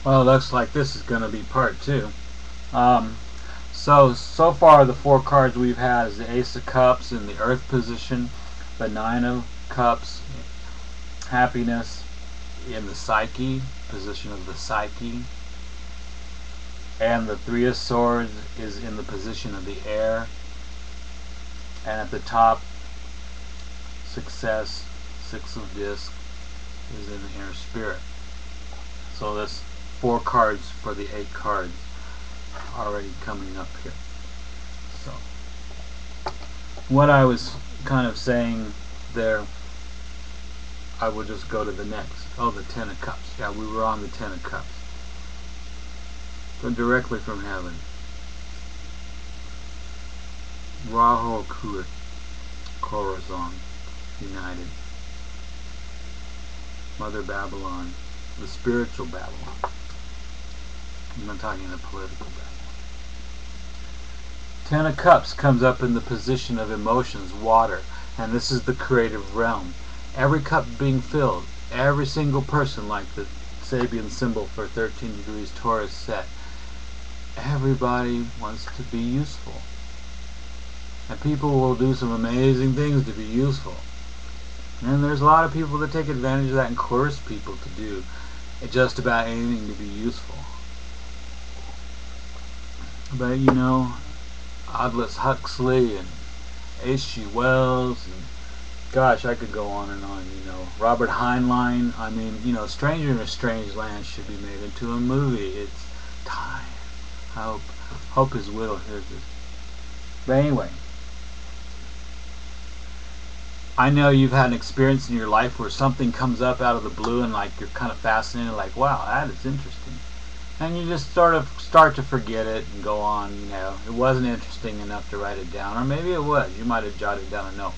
Well, it looks like this is going to be part two. Um, so far the four cards we've had is the Ace of Cups in the Earth position, the Nine of Cups, happiness in the Psyche, position of the Psyche, and the Three of Swords is in the position of the air, and at the top, success, Six of Discs, is in the inner spirit. So that's four cards for the 8 cards already coming up here. So what I was kind of saying there, I will just go to the next. Oh, the Ten of Cups. Yeah, we were on the Ten of Cups. So directly from heaven. Rahu Kuat, Corazon, United. Mother Babylon, the spiritual Babylon. I'm not talking the political Babylon. Ten of Cups comes up in the position of emotions, water, and this is the creative realm. Every cup being filled, every single person, like the Sabian symbol for 13 degrees Taurus set. Everybody wants to be useful. And people will do some amazing things to be useful. And there's a lot of people that take advantage of that and coerce people to do just about anything to be useful. But you know, Aldous Huxley and H.G. Wells and gosh, I could go on and on, you know. Robert Heinlein, I mean, you know, Stranger in a Strange Land should be made into a movie. It's time. I hope his widow hears this. But anyway, I know you've had an experience in your life where something comes up out of the blue and like you're kind of fascinated, like, wow, that is interesting. And you just sort of start to forget it and go on, you know. It wasn't interesting enough to write it down, or maybe it was. You might have jotted down a note.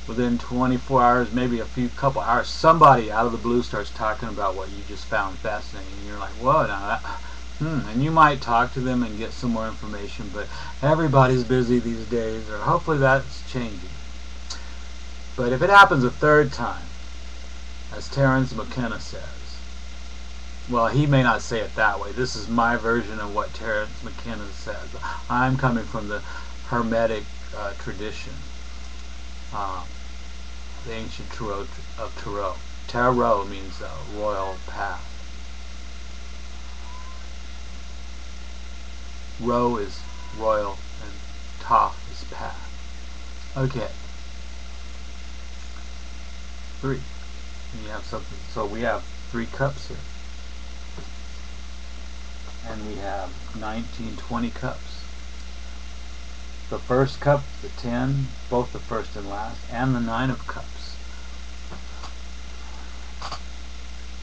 Within 24 hours, maybe couple hours, somebody out of the blue starts talking about what you just found fascinating, and you're like, whoa, now that, and you might talk to them and get some more information, but everybody's busy these days, or hopefully that's changing. But if it happens a third time, as Terence McKenna says, well, he may not say it that way. This is my version of what Terence McKenna says. I'm coming from the Hermetic tradition. The ancient Tarot of Tarot. Tarot means royal path. Ro is royal and Ta is path. Okay. 3. You have something. So we have 3 cups here. And we have 19, 20 cups. The first cup, the 10, both the first and last, and the 9 of cups.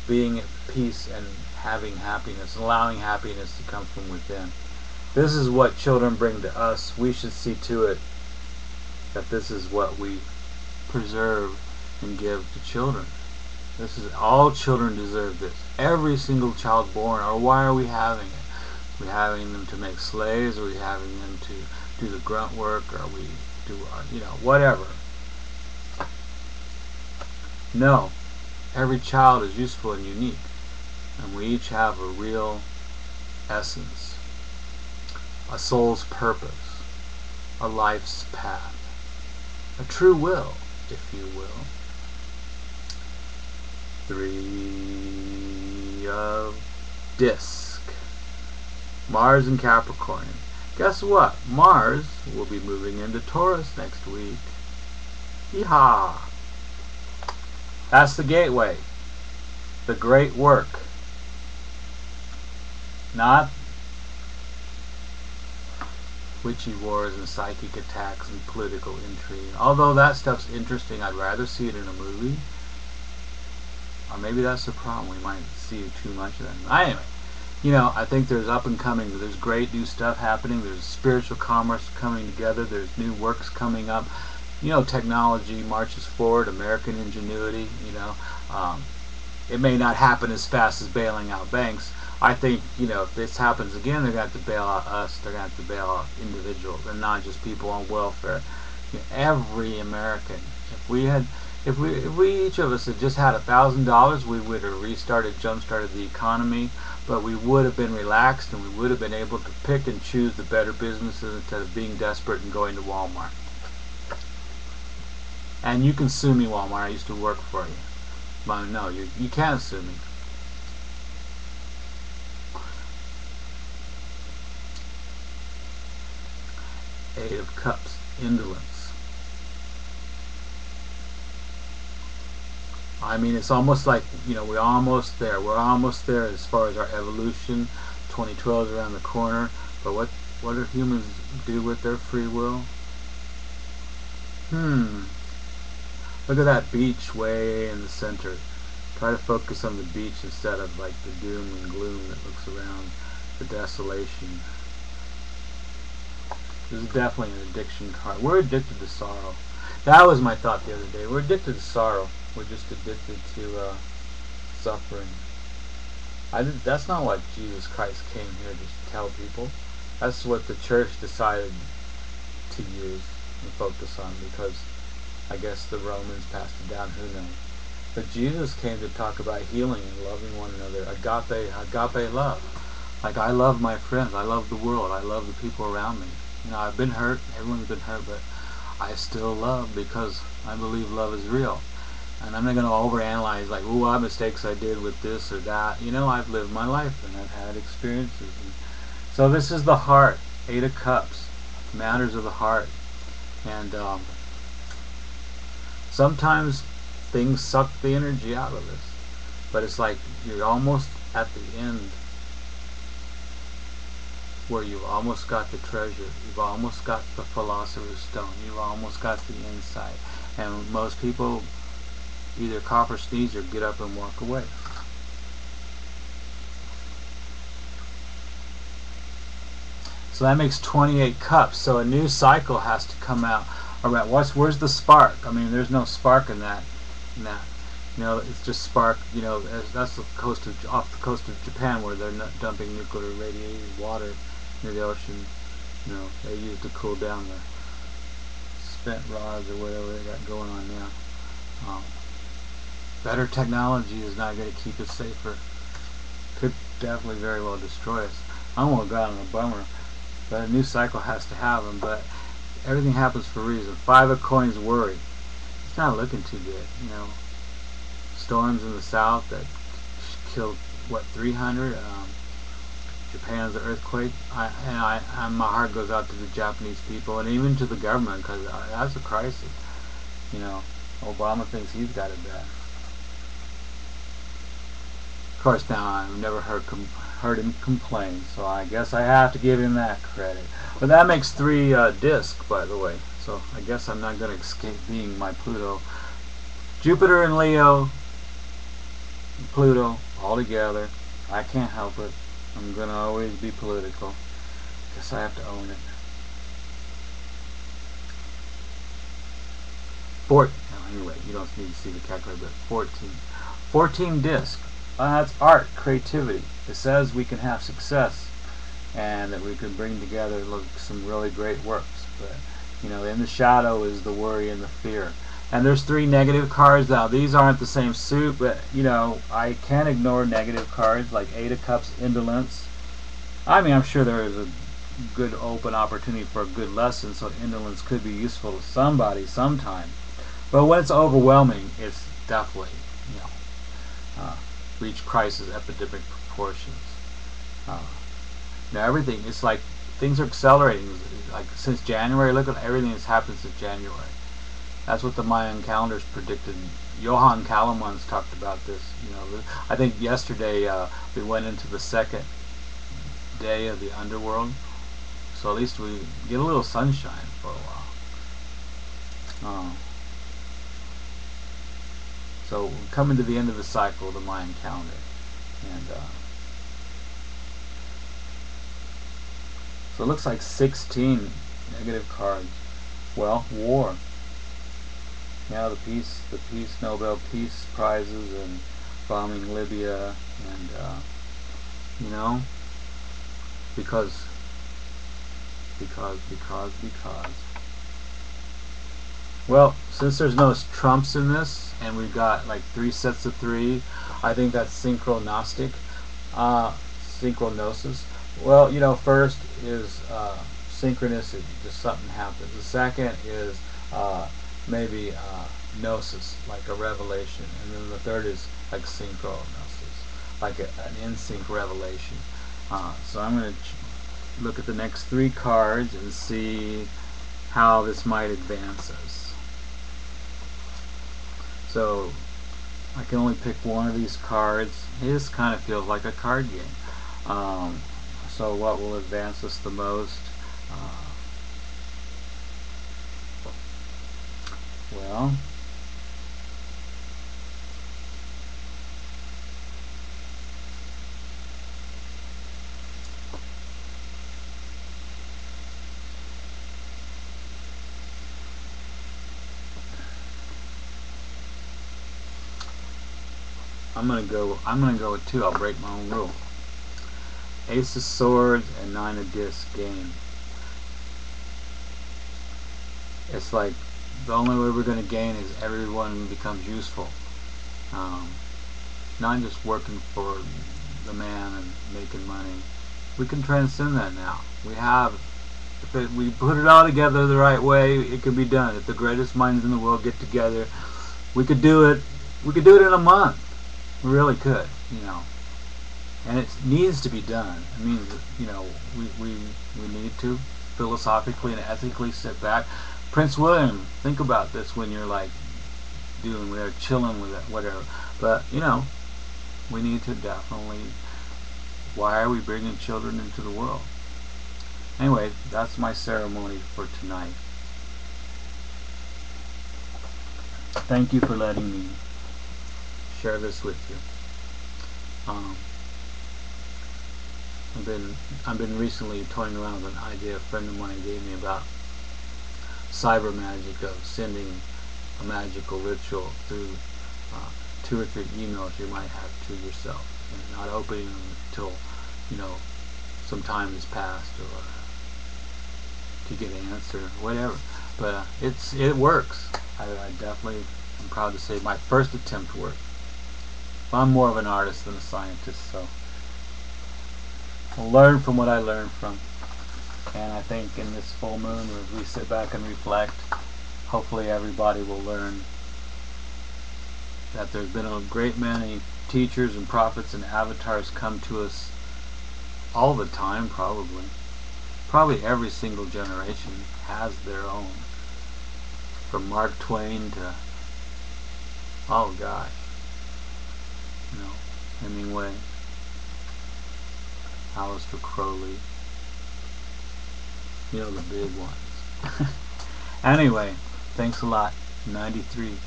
Being at peace and having happiness, allowing happiness to come from within. This is what children bring to us. We should see to it that this is what we preserve and give to children. This is, all children deserve this. Every single child born. Or why are we having it? Are we having them to make slaves? Are we having them to do the grunt work? Or we do, you know, whatever? No. Every child is useful and unique. And we each have a real essence. A soul's purpose. A life's path. A true will, if you will. 3 of disc. Mars in Capricorn. Guess what? Mars will be moving into Taurus next week. Yeehaw! That's the gateway. The great work. Not witchy wars and psychic attacks and political intrigue. Although that stuff's interesting, I'd rather see it in a movie. Or maybe that's the problem. We might see too much of that. Anyway, you know, I think there's up and coming. There's great new stuff happening. There's spiritual commerce coming together. There's new works coming up. You know, technology marches forward. American ingenuity. You know, it may not happen as fast as bailing out banks. I think, you know, if this happens again, they're going to have to bail out us. They're going to have to bail out individuals and not just people on welfare. You know, every American. If we had, If we each of us had just had $1,000, we would have jump-started the economy, but we would have been relaxed and we would have been able to pick and choose the better businesses instead of being desperate and going to Walmart. And you can sue me, Walmart. I used to work for you. But no, you can't sue me. Eight of Cups, indolence. I mean, it's almost like, we're almost there. We're almost there as far as our evolution. 2012 is around the corner. But what do humans do with their free will? Look at that beach way in the center. Try to focus on the beach instead of like the doom and gloom that looks around, the desolation. This is definitely an addiction card. We're addicted to sorrow. That was my thought the other day. We're addicted to sorrow. We're just addicted to suffering. That's not what Jesus Christ came here to tell people. That's what the church decided to use and focus on, because I guess the Romans passed it down, who knows. But Jesus came to talk about healing and loving one another. Agape love. Like, I love my friends. I love the world. I love the people around me. I've been hurt. Everyone's been hurt, but I still love because I believe love is real. And I'm not going to overanalyze, like, what mistakes I did with this or that. I've lived my life and I've had experiences. And so this is the heart. 8 of Cups. Matters of the heart. And sometimes things suck the energy out of us. But it's like you're almost at the end where you've almost got the treasure. You've almost got the Philosopher's Stone. You've almost got the insight. And most people either cough or sneeze or get up and walk away. So that makes 28 cups. So a new cycle has to come out. Alright, where's the spark? I mean, there's no spark in that. It's just spark. That's off the coast of Japan, where they're not dumping nuclear radiated water into the ocean. They use to cool down the spent rods or whatever they got going on now. Better technology is not going to keep us safer. Could definitely very well destroy us. I don't want to go out on a bummer, but a new cycle has to happen. But everything happens for a reason. 5 of Coins, worry. It's not looking too good. Storms in the south that killed 300. Japan's earthquake. My heart goes out to the Japanese people and even to the government, because that's a crisis. Obama thinks he's got it bad. Of course, now I've never heard him complain, so I guess I have to give him that credit. But that makes 3 discs, by the way. So I guess I'm not going to escape being my Pluto. Jupiter and Leo, Pluto, all together. I can't help it. I'm going to always be political. Guess I have to own it. Anyway, you don't need to see the calculator, but 14. 14 discs. That's art, creativity. It says we can have success and that we can bring together some really great works. But, in the shadow is the worry and the fear. And there's 3 negative cards. Now, these aren't the same suit, but, I can't ignore negative cards like 8 of Cups, indolence. I mean, I'm sure there is a good open opportunity for a good lesson, so indolence could be useful to somebody sometime. But when it's overwhelming, it's definitely, reach crisis epidemic proportions. Now everything, it's like things are accelerating. Like since January, look at everything that's happened since January. That's what the Mayan calendars predicted. Johann Kalaman's talked about this. I think yesterday we went into the 2nd day of the underworld, so at least we get a little sunshine for a while. So we're coming to the end of the cycle of the Mayan calendar, and so it looks like 16 negative cards. Well, war. The peace Nobel Peace Prizes and bombing Libya, and because Well, since there's no trumps in this, and we've got like 3 sets of 3, I think that's synchronostic, synchronosis. Well, first is synchronicity, just something happens. The second is maybe gnosis, like a revelation, and then the third is like synchronosis, like an in-sync revelation. So I'm going to look at the next 3 cards and see how this might advance us. So I can only pick one of these cards. This kind of feels like a card game. So what will advance us the most? Well, I'm gonna go with 2. I'll break my own rule. Ace of Swords and 9 of Discs game. It's like the only way we're going to gain is everyone becomes useful. Not just working for the man and making money. We can transcend that now. If we put it all together the right way, it can be done. If the greatest minds in the world get together, we could do it. We could do it in a month. We really could, and it needs to be done. I mean, we need to philosophically and ethically sit back. Prince William, think about this when you're like we're chilling with it, whatever. But we need to definitely. Why are we bringing children into the world? Anyway, that's my ceremony for tonight. Thank you for letting me share this with you. I've been recently toying around with an idea a friend of mine gave me about cyber magic, of sending a magical ritual through 2 or 3 emails you might have to yourself, and not opening them until some time has passed, or to get an answer, whatever. But it works. I definitely am proud to say my first attempt worked. I'm more of an artist than a scientist, so I'll learn from what I learned from. And I think in this full moon, as we sit back and reflect, hopefully everybody will learn that there's been a great many teachers and prophets and avatars come to us all the time, probably. Probably every single generation has their own. From Mark Twain to, oh gosh, Hemingway, Aleister Crowley, the big ones. Anyway, thanks a lot. 93.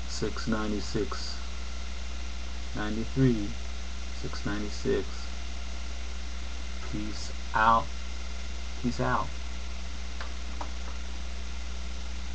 696. 93. 696. Peace out. Peace out.